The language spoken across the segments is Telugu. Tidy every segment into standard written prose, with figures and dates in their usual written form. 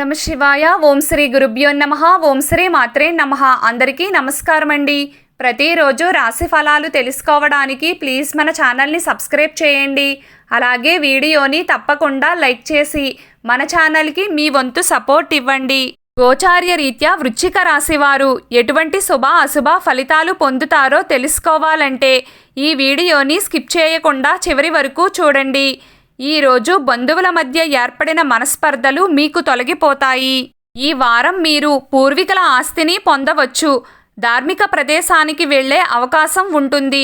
నమ శివాయ. ఓం శ్రీ గురుభ్యో నమః. ఓం శ్రీ మాత్రే నమః. అందరికీ నమస్కారం అండి. ప్రతిరోజు రాశి ఫలాలు తెలుసుకోవడానికి ప్లీజ్ మన ఛానల్ని సబ్స్క్రైబ్ చేయండి. అలాగే వీడియోని తప్పకుండా లైక్ చేసి మన ఛానల్కి మీ వంతు సపోర్ట్ ఇవ్వండి. గోచార్య రీత్యా వృశ్చిక రాశివారు ఎటువంటి శుభ అశుభ ఫలితాలు పొందుతారో తెలుసుకోవాలంటే ఈ వీడియోని స్కిప్ చేయకుండా చివరి వరకు చూడండి. ఈరోజు బంధువుల మధ్య ఏర్పడిన మనస్పర్ధలు మీకు తొలగిపోతాయి. ఈ వారం మీరు పూర్వీకుల ఆస్తిని పొందవచ్చు. ధార్మిక ప్రదేశానికి వెళ్లే అవకాశం ఉంటుంది.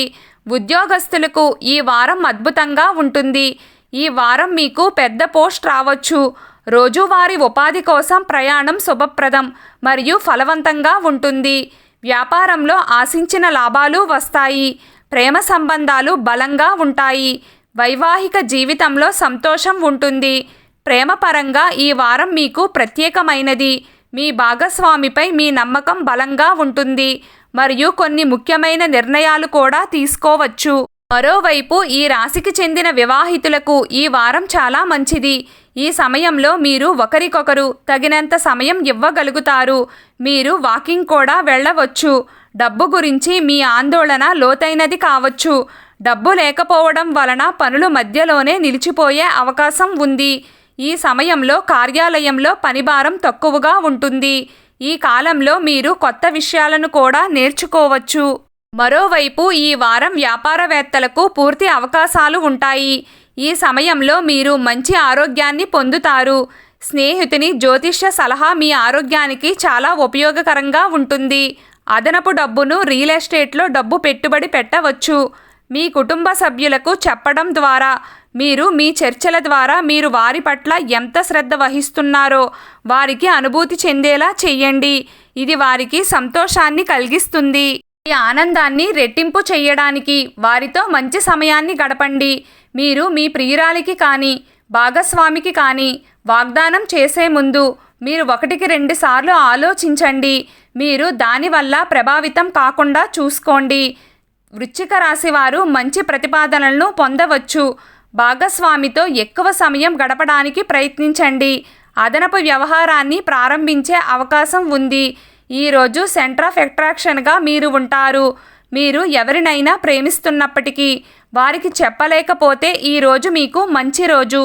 ఉద్యోగస్తులకు ఈ వారం అద్భుతంగా ఉంటుంది. ఈ వారం మీకు పెద్ద పోస్ట్ రావచ్చు. రోజువారీ ఉపాధి కోసం ప్రయాణం శుభప్రదం మరియు ఫలవంతంగా ఉంటుంది. వ్యాపారంలో ఆశించిన లాభాలు వస్తాయి. ప్రేమ సంబంధాలు బలంగా ఉంటాయి. వైవాహిక జీవితంలో సంతోషం ఉంటుంది. ప్రేమపరంగా ఈ వారం మీకు ప్రత్యేకమైనది. మీ భాగస్వామిపై మీ నమ్మకం బలంగా ఉంటుంది మరియు కొన్ని ముఖ్యమైన నిర్ణయాలు కూడా తీసుకోవచ్చు. మరోవైపు ఈ రాశికి చెందిన వివాహితులకు ఈ వారం చాలా మంచిది. ఈ సమయంలో మీరు ఒకరికొకరు తగినంత సమయం ఇవ్వగలుగుతారు. మీరు వాకింగ్ కూడా వెళ్ళవచ్చు. డబ్బు గురించి మీ ఆందోళన లోతైనది కావచ్చు. డబ్బు లేకపోవడం వలన పనులు మధ్యలోనే నిలిచిపోయే అవకాశం ఉంది. ఈ సమయంలో కార్యాలయంలో పనిభారం తక్కువగా ఉంటుంది. ఈ కాలంలో మీరు కొత్త విషయాలను కూడా నేర్చుకోవచ్చు. మరోవైపు ఈ వారం వ్యాపారవేత్తలకు పూర్తి అవకాశాలు ఉంటాయి. ఈ సమయంలో మీరు మంచి ఆరోగ్యాన్ని పొందుతారు. స్నేహితుని జ్యోతిష్య సలహా మీ ఆరోగ్యానికి చాలా ఉపయోగకరంగా ఉంటుంది. అదనపు డబ్బును రియల్ ఎస్టేట్లో డబ్బు పెట్టుబడి పెట్టవచ్చు. మీ కుటుంబ సభ్యులకు చెప్పడం ద్వారా మీరు మీ చర్చల ద్వారా మీరు వారి పట్ల ఎంత శ్రద్ధ వహిస్తున్నారో వారికి అనుభూతి చెందేలా చెయ్యండి. ఇది వారికి సంతోషాన్ని కలిగిస్తుంది. ఈ ఆనందాన్ని రెట్టింపు చేయడానికి వారితో మంచి సమయాన్ని గడపండి. మీరు మీ ప్రియురాలికి కానీ భాగస్వామికి కానీ వాగ్దానం చేసే ముందు మీరు 1-2 సార్లు ఆలోచించండి. మీరు దానివల్ల ప్రభావితం కాకుండా చూసుకోండి. వృశ్చిక రాశి వారు మంచి ప్రతిపాదనలను పొందవచ్చు. భాగస్వామితో ఎక్కువ సమయం గడపడానికి ప్రయత్నించండి. అదనపు వ్యవహారాన్ని ప్రారంభించే అవకాశం ఉంది. ఈరోజు సెంటర్ ఆఫ్ అట్రాక్షన్గా మీరు ఉంటారు. మీరు ఎవరినైనా ప్రేమిస్తున్నప్పటికీ వారికి చెప్పలేకపోతే ఈరోజు మీకు మంచి రోజు.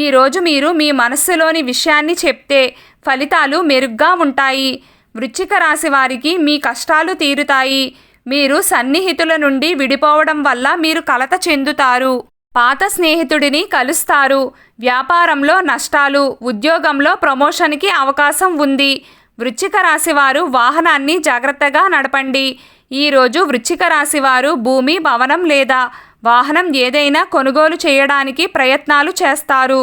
ఈరోజు మీరు మీ మనస్సులోని విషయాన్ని చెప్తే ఫలితాలు మెరుగ్గా ఉంటాయి. వృశ్చిక రాశి వారికి మీ కష్టాలు తీరుతాయి. మీరు సన్నిహితుల నుండి విడిపోవడం వల్ల మీరు కలత చెందుతారు. పాత స్నేహితుడిని కలుస్తారు. వ్యాపారంలో నష్టాలు, ఉద్యోగంలో ప్రమోషన్కి అవకాశం ఉంది. వృశ్చిక రాశి వారు వాహనాన్ని జాగ్రత్తగా నడపండి. ఈరోజు వృశ్చిక రాశి వారు భూమి, భవనం లేదా వాహనం ఏదైనా కొనుగోలు చేయడానికి ప్రయత్నాలు చేస్తారు.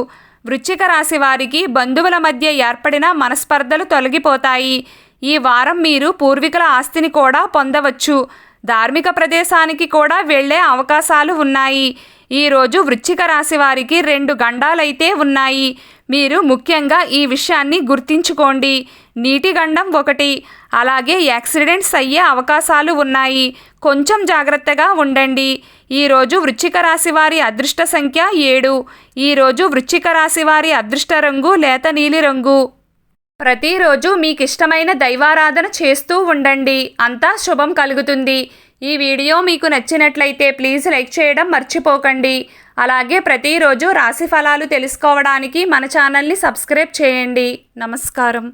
వృశ్చిక రాశి వారికి బంధువుల మధ్య ఏర్పడిన మనస్పర్ధలు తొలగిపోతాయి. ఈ వారం మీరు పూర్వీకుల ఆస్తిని కూడా పొందవచ్చు. ధార్మిక ప్రదేశానికి కూడా వెళ్ళే అవకాశాలు ఉన్నాయి. ఈరోజు వృశ్చిక రాశి వారికి 2 గండాలైతే ఉన్నాయి. మీరు ముఖ్యంగా ఈ విషయాన్ని గుర్తించుకోండి. నీటి గండం 1. అలాగే యాక్సిడెంట్స్ అయ్యే అవకాశాలు ఉన్నాయి. కొంచెం జాగ్రత్తగా ఉండండి. ఈరోజు వృశ్చిక రాశి వారి అదృష్ట సంఖ్య 7. ఈరోజు వృశ్చిక రాశి వారి అదృష్ట రంగు లేత నీలి రంగు. ప్రతిరోజు మీకు ఇష్టమైన దైవారాధన చేస్తూ ఉండండి. అంతా శుభం కలుగుతుంది. ఈ వీడియో మీకు నచ్చినట్లయితే ప్లీజ్ లైక్ చేయడం మర్చిపోకండి. అలాగే ప్రతిరోజు రాశి ఫలాలు తెలుసుకోవడానికి మన ఛానల్ని సబ్స్క్రైబ్ చేయండి. నమస్కారం.